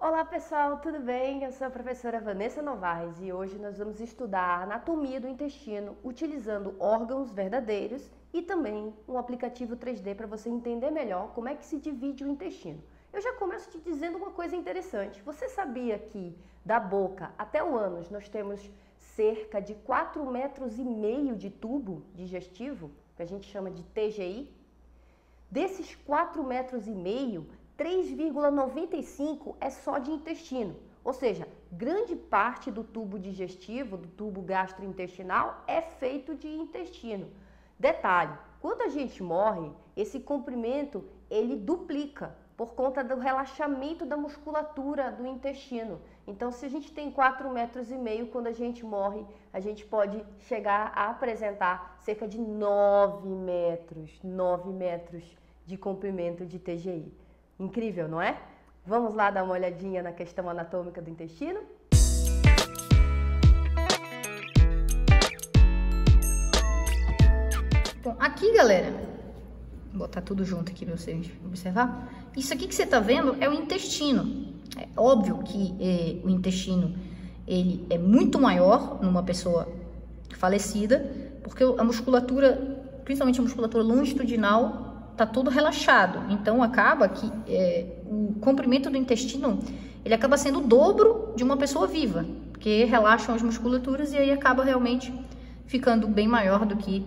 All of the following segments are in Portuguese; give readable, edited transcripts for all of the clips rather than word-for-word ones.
Olá pessoal, tudo bem? Eu sou a professora Vanessa Novaes e hoje nós vamos estudar a anatomia do intestino utilizando órgãos verdadeiros e também um aplicativo 3D para você entender melhor como é que se divide o intestino. Eu já começo te dizendo uma coisa interessante. Você sabia que da boca até o ânus nós temos cerca de 4,5 metros de tubo digestivo, que a gente chama de TGI? Desses 4,5 metros, 3,95 é só de intestino, ou seja, grande parte do tubo digestivo, do tubo gastrointestinal, é feito de intestino. Detalhe, quando a gente morre, esse comprimento ele duplica por conta do relaxamento da musculatura do intestino. Então, se a gente tem 4,5 metros, quando a gente morre, a gente pode chegar a apresentar cerca de 9 metros de comprimento de TGI. Incrível, não é? Vamos lá dar uma olhadinha na questão anatômica do intestino? Bom, aqui, galera, vou botar tudo junto aqui para vocês observar. Isso aqui que você tá vendo é o intestino. É óbvio que o intestino ele é muito maior numa pessoa falecida, porque a musculatura, principalmente a musculatura longitudinal, tá todo relaxado. Então acaba que o comprimento do intestino ele acaba sendo o dobro de uma pessoa viva, porque relaxam as musculaturas e aí acaba realmente ficando bem maior do que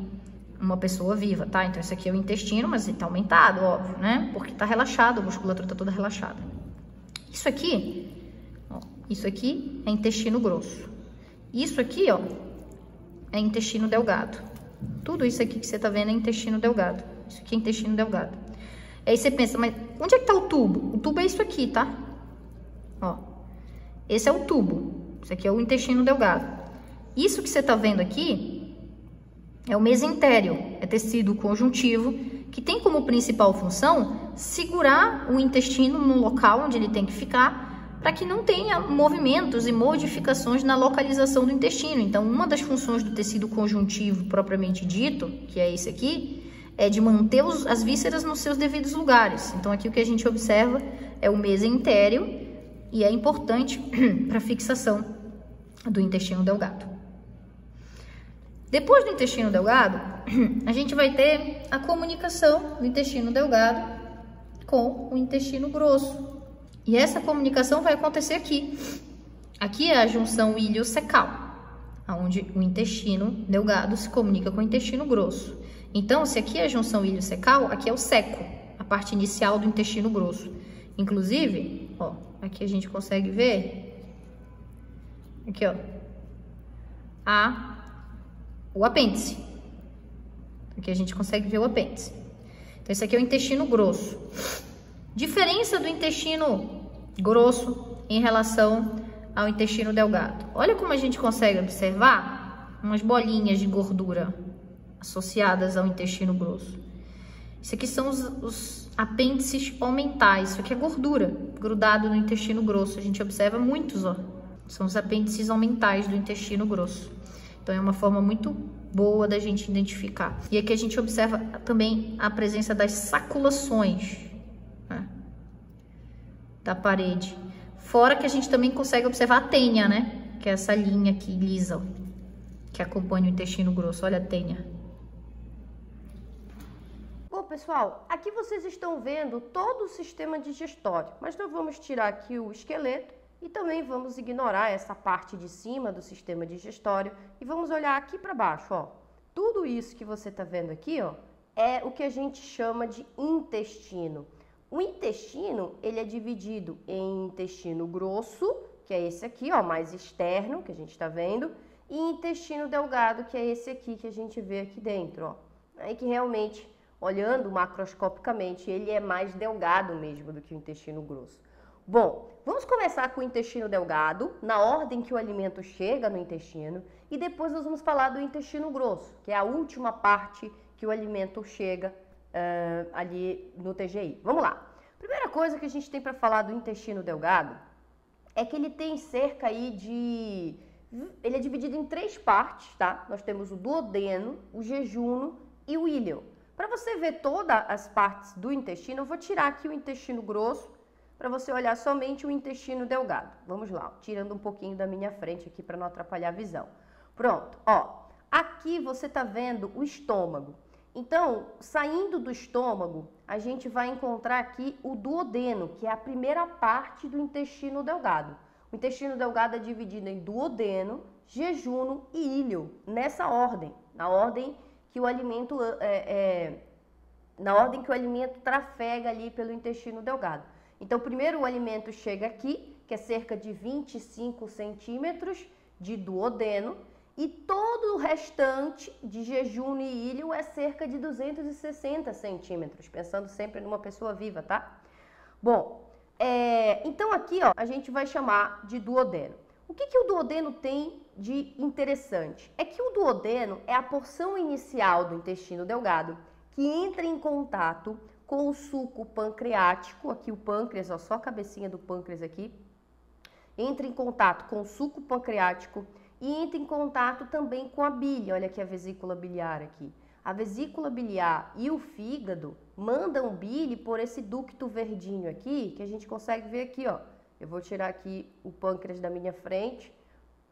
uma pessoa viva, tá? Então esse aqui é o intestino, mas ele tá aumentado, óbvio, né? Porque tá relaxado, a musculatura tá toda relaxada. Isso aqui, ó, isso aqui é intestino grosso. Isso aqui, ó, é intestino delgado. Tudo isso aqui que você tá vendo é intestino delgado. Isso aqui é intestino delgado. Aí você pensa, mas onde é que tá o tubo? O tubo é isso aqui, tá? Ó, esse é o tubo. Isso aqui é o intestino delgado. Isso que você tá vendo aqui é o mesentério. É tecido conjuntivo que tem como principal função segurar o intestino no local onde ele tem que ficar para que não tenha movimentos e modificações na localização do intestino. Então, uma das funções do tecido conjuntivo propriamente dito, que é esse aqui, é de manter as vísceras nos seus devidos lugares. Então, aqui o que a gente observa é o mesentério e é importante para a fixação do intestino delgado. Depois do intestino delgado, a gente vai ter a comunicação do intestino delgado com o intestino grosso. E essa comunicação vai acontecer aqui. Aqui é a junção iliocecal, onde o intestino delgado se comunica com o intestino grosso. Então, se aqui é a junção iliocecal, aqui é o ceco, a parte inicial do intestino grosso. Inclusive, ó, aqui a gente consegue ver, aqui, ó, o apêndice. Aqui a gente consegue ver o apêndice. Então, esse aqui é o intestino grosso. Diferença do intestino grosso em relação ao intestino delgado. Olha como a gente consegue observar umas bolinhas de gordura associadas ao intestino grosso. Isso aqui são os apêndices omentais. Isso aqui é gordura grudado no intestino grosso. A gente observa muitos, ó. São os apêndices omentais do intestino grosso. Então é uma forma muito boa da gente identificar. E aqui a gente observa também a presença das saculações, né, da parede. Fora que a gente também consegue observar a tênia, né? Que é essa linha aqui lisa, ó, que acompanha o intestino grosso. Olha a tênia. Bom, pessoal, aqui vocês estão vendo todo o sistema digestório, mas nós vamos tirar aqui o esqueleto e também vamos ignorar essa parte de cima do sistema digestório e vamos olhar aqui para baixo, ó. Tudo isso que você está vendo aqui, ó, é o que a gente chama de intestino. O intestino, ele é dividido em intestino grosso, que é esse aqui, ó, mais externo, que a gente está vendo, e intestino delgado, que é esse aqui que a gente vê aqui dentro, ó. Aí que realmente, olhando macroscopicamente, ele é mais delgado mesmo do que o intestino grosso. Bom, vamos começar com o intestino delgado, na ordem que o alimento chega no intestino, e depois nós vamos falar do intestino grosso, que é a última parte que o alimento chega ali no TGI. Vamos lá. Primeira coisa que a gente tem para falar do intestino delgado é que ele tem cerca aí de... Ele é dividido em 3 partes, tá? Nós temos o duodeno, o jejuno e o íleo. Para você ver todas as partes do intestino, eu vou tirar aqui o intestino grosso para você olhar somente o intestino delgado. Vamos lá, tirando um pouquinho da minha frente aqui para não atrapalhar a visão. Pronto, ó, aqui você está vendo o estômago. Então, saindo do estômago, a gente vai encontrar aqui o duodeno, que é a primeira parte do intestino delgado. O intestino delgado é dividido em duodeno, jejuno e íleo, nessa ordem, na ordem que o alimento trafega ali pelo intestino delgado. Então, primeiro o alimento chega aqui, que é cerca de 25 centímetros de duodeno, e todo o restante de jejuno e íleo é cerca de 260 centímetros, pensando sempre numa pessoa viva, tá? Bom, então aqui ó, a gente vai chamar de duodeno. O que o duodeno tem de interessante? É que o duodeno é a porção inicial do intestino delgado que entra em contato com o suco pancreático, aqui o pâncreas, ó, só a cabecinha do pâncreas aqui, entra em contato com o suco pancreático e entra em contato também com a bile, olha aqui a vesícula biliar aqui. A vesícula biliar e o fígado mandam bile por esse ducto verdinho aqui, que a gente consegue ver aqui, ó. Eu vou tirar aqui o pâncreas da minha frente,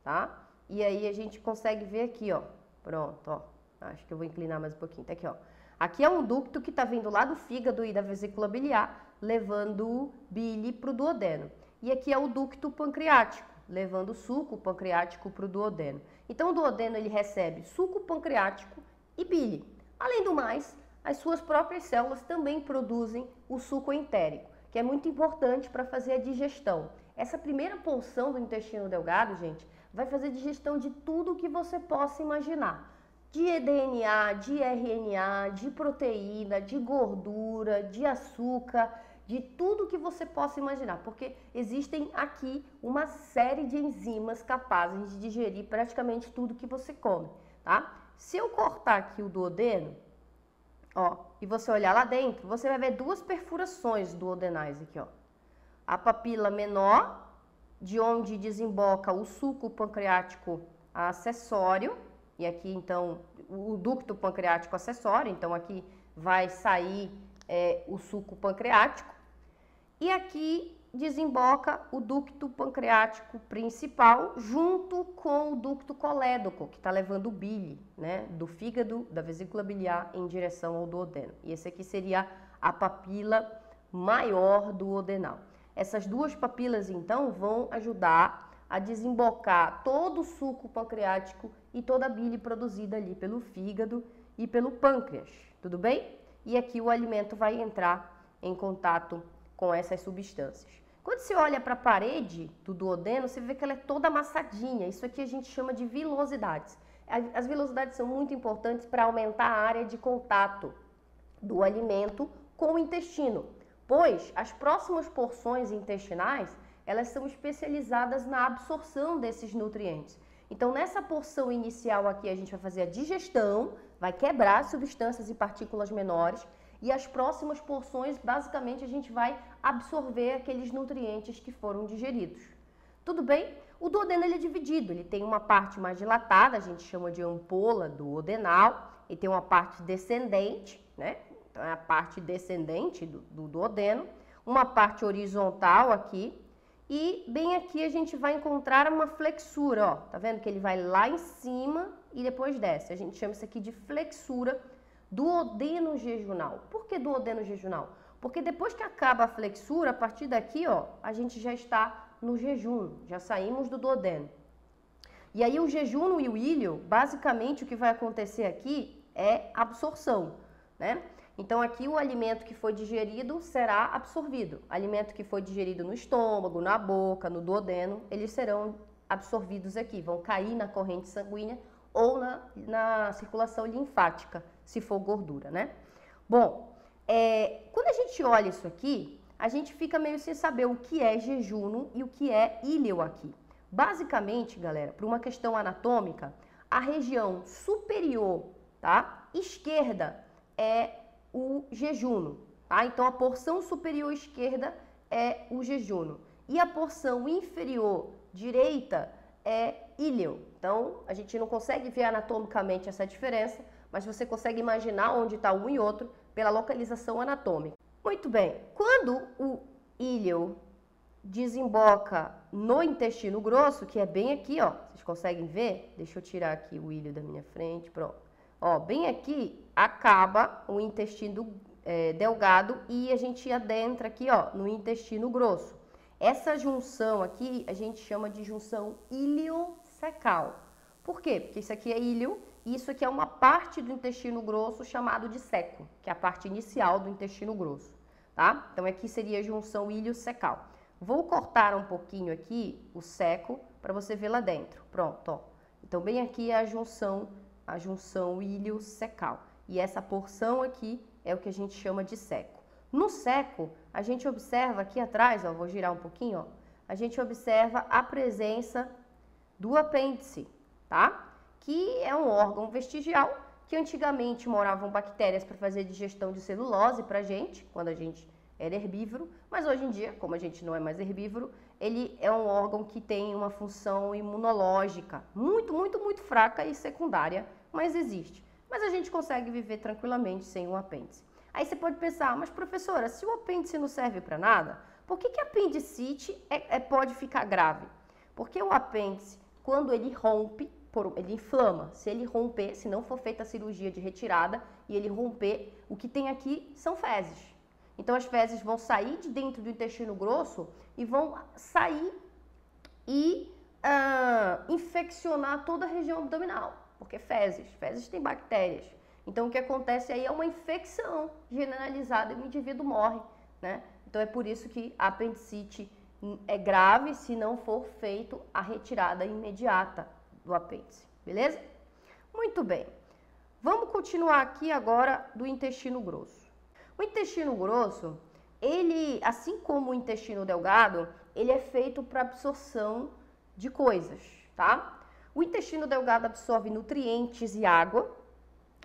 tá? E aí a gente consegue ver aqui, ó. Pronto, ó. Acho que eu vou inclinar mais um pouquinho, tá aqui, ó. Aqui é um ducto que tá vindo lá do fígado e da vesícula biliar, levando bile pro duodeno. E aqui é o ducto pancreático, levando suco pancreático para o duodeno. Então, o duodeno ele recebe suco pancreático e bile. Além do mais, as suas próprias células também produzem o suco entérico, que é muito importante para fazer a digestão. Essa primeira porção do intestino delgado, gente, vai fazer digestão de tudo que você possa imaginar. De DNA, de RNA, de proteína, de gordura, de açúcar, de tudo que você possa imaginar, porque existem aqui uma série de enzimas capazes de digerir praticamente tudo que você come, tá? Se eu cortar aqui o duodeno, ó, e você olhar lá dentro, você vai ver duas perfurações duodenais aqui, ó. A papila menor, de onde desemboca o suco pancreático acessório, e aqui então o ducto pancreático acessório, então aqui vai sair o suco pancreático. E aqui desemboca o ducto pancreático principal junto com o ducto colédoco, que está levando o bile, né, do fígado, da vesícula biliar em direção ao duodeno. E esse aqui seria a papila maior duodenal. Essas duas papilas, então, vão ajudar a desembocar todo o suco pancreático e toda a bile produzida ali pelo fígado e pelo pâncreas, tudo bem? E aqui o alimento vai entrar em contato com essas substâncias. Quando você olha para a parede do duodeno, você vê que ela é toda amassadinha. Isso aqui a gente chama de vilosidades. As vilosidades são muito importantes para aumentar a área de contato do alimento com o intestino, pois as próximas porções intestinais, elas são especializadas na absorção desses nutrientes. Então, nessa porção inicial aqui, a gente vai fazer a digestão, vai quebrar substâncias e partículas menores, e as próximas porções, basicamente, a gente vai absorver aqueles nutrientes que foram digeridos. Tudo bem? O duodeno ele é dividido, ele tem uma parte mais dilatada, a gente chama de ampola duodenal, e tem uma parte descendente, né? Então, é a parte descendente do duodeno, uma parte horizontal aqui, e bem aqui a gente vai encontrar uma flexura, ó. Tá vendo que ele vai lá em cima e depois desce? A gente chama isso aqui de flexura duodeno jejunal. Por que duodeno jejunal? Porque depois que acaba a flexura, a partir daqui, ó, a gente já está no jejum, já saímos do duodeno. E aí o jejuno e o íleo, basicamente o que vai acontecer aqui é absorção, né? Então aqui o alimento que foi digerido será absorvido. Alimento que foi digerido no estômago, na boca, no duodeno, eles serão absorvidos aqui, vão cair na corrente sanguínea ou na circulação linfática, se for gordura, né? Bom, quando a gente olha isso aqui, a gente fica meio sem saber o que é jejuno e o que é íleo aqui. Basicamente, galera, por uma questão anatômica, a região superior, tá, esquerda é o jejuno, tá? Então a porção superior esquerda é o jejuno e a porção inferior direita é íleo. Então a gente não consegue ver anatomicamente essa diferença, mas você consegue imaginar onde está um e outro pela localização anatômica. Muito bem, quando o íleo desemboca no intestino grosso, que é bem aqui, ó. Vocês conseguem ver? Deixa eu tirar aqui o ilho da minha frente, pronto. Ó, bem aqui acaba o intestino delgado e a gente adentra aqui, ó, no intestino grosso. Essa junção aqui a gente chama de junção iliocecal. Por quê? Porque isso aqui é ilho e isso aqui é uma parte do intestino grosso chamado de ceco, que é a parte inicial do intestino grosso, tá? Então aqui seria a junção iliocecal. Vou cortar um pouquinho aqui o ceco para você ver lá dentro. Pronto, ó. Então bem aqui é a junção iliocecal. E essa porção aqui é o que a gente chama de ceco. No ceco, a gente observa aqui atrás, ó, vou girar um pouquinho, ó, a gente observa a presença do apêndice, tá? Que é um órgão vestigial que antigamente moravam bactérias para fazer digestão de celulose para a gente, quando a gente era herbívoro, mas hoje em dia, como a gente não é mais herbívoro, ele é um órgão que tem uma função imunológica muito fraca e secundária, mas existe. Mas a gente consegue viver tranquilamente sem um apêndice. Aí você pode pensar, mas professora, se o apêndice não serve para nada, por que a apendicite pode ficar grave? Porque o apêndice, quando ele rompe, ele inflama. Se ele romper, se não for feita a cirurgia de retirada e ele romper, o que tem aqui são fezes. Então as fezes vão sair de dentro do intestino grosso e vão sair e infeccionar toda a região abdominal, porque fezes têm bactérias. Então o que acontece aí é uma infecção generalizada e o indivíduo morre, né? Então é por isso que a apendicite é grave se não for feito a retirada imediata do apêndice, beleza? Muito bem. Vamos continuar aqui agora do intestino grosso. O intestino grosso, ele, assim como o intestino delgado, ele é feito para absorção de coisas, tá? O intestino delgado absorve nutrientes e água.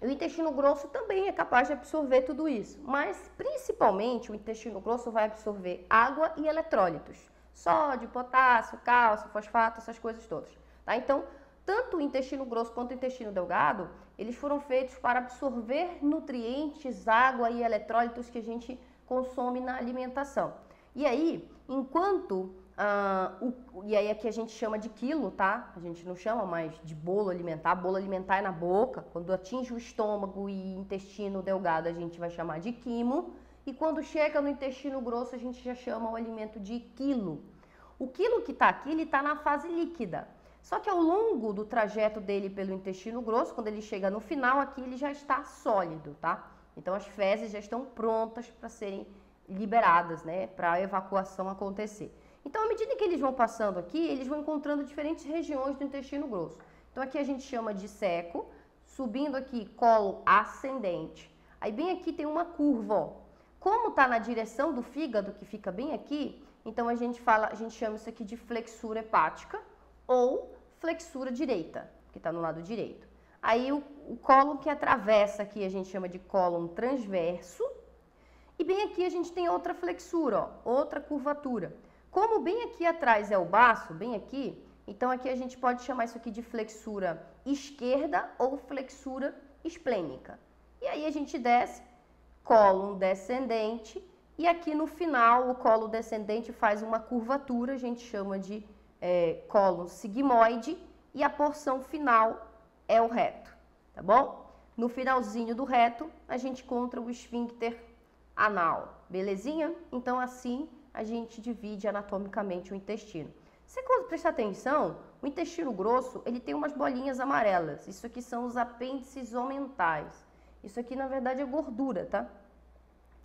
O intestino grosso também é capaz de absorver tudo isso, mas principalmente o intestino grosso vai absorver água e eletrólitos, sódio, potássio, cálcio, fosfato, essas coisas todas, tá? Então, tanto o intestino grosso quanto o intestino delgado, eles foram feitos para absorver nutrientes, água e eletrólitos que a gente consome na alimentação. E aí, enquanto e aí aqui a gente chama de quilo, tá? A gente não chama mais de bolo alimentar. Bolo alimentar é na boca. Quando atinge o estômago e intestino delgado, a gente vai chamar de quimo. E quando chega no intestino grosso, a gente já chama o alimento de quilo. O quilo que está aqui, ele está na fase líquida. Só que ao longo do trajeto dele pelo intestino grosso, quando ele chega no final, aqui ele já está sólido, tá? Então as fezes já estão prontas para serem liberadas, né? Para a evacuação acontecer. Então, à medida que eles vão passando aqui, eles vão encontrando diferentes regiões do intestino grosso. Então, aqui a gente chama de ceco, subindo aqui, colo ascendente. Aí, bem aqui tem uma curva, ó. Como está na direção do fígado, que fica bem aqui, então a gente chama isso aqui de flexura hepática ou flexura direita, que está no lado direito. Aí, o cólon que atravessa aqui, a gente chama de cólon transverso. E bem aqui a gente tem outra flexura, ó, outra curvatura. Como bem aqui atrás é o baço, bem aqui, então aqui a gente pode chamar isso aqui de flexura esquerda ou flexura esplênica. E aí a gente desce, cólon descendente, e aqui no final o cólon descendente faz uma curvatura, a gente chama de cólon sigmoide, e a porção final é o reto, tá bom? No finalzinho do reto, a gente encontra o esfíncter anal, belezinha? Então assim a gente divide anatomicamente o intestino. Se você prestar atenção, o intestino grosso, ele tem umas bolinhas amarelas. Isso aqui são os apêndices omentais. Isso aqui, na verdade, é gordura, tá?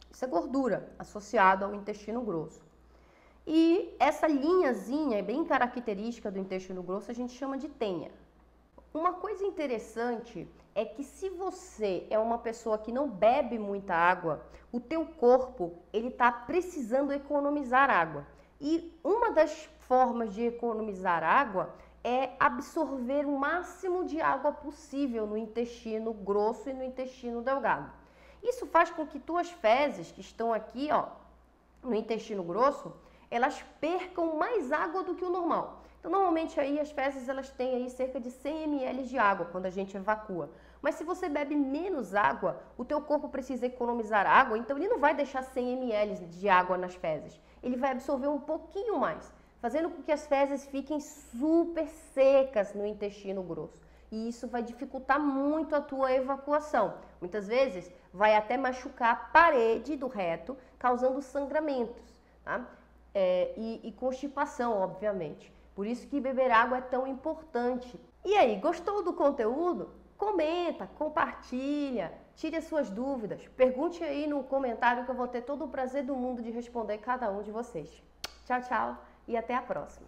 Isso é gordura associada ao intestino grosso. E essa linhazinha, bem característica do intestino grosso, a gente chama de tenha. Uma coisa interessante é que se você é uma pessoa que não bebe muita água, o teu corpo, ele está precisando economizar água. E uma das formas de economizar água é absorver o máximo de água possível no intestino grosso e no intestino delgado. Isso faz com que tuas fezes, que estão aqui, ó, no intestino grosso, elas percam mais água do que o normal. Então, normalmente aí as fezes elas têm aí cerca de 100 ml de água quando a gente evacua. Mas se você bebe menos água, o teu corpo precisa economizar água, então ele não vai deixar 100 ml de água nas fezes. ele vai absorver um pouquinho mais, fazendo com que as fezes fiquem super secas no intestino grosso. E isso vai dificultar muito a tua evacuação. Muitas vezes vai até machucar a parede do reto, causando sangramentos, tá? E constipação, obviamente. Por isso que beber água é tão importante. E aí, gostou do conteúdo? Comenta, compartilha, tire as suas dúvidas. Pergunte aí no comentário que eu vou ter todo o prazer do mundo de responder cada um de vocês. Tchau, tchau e até a próxima.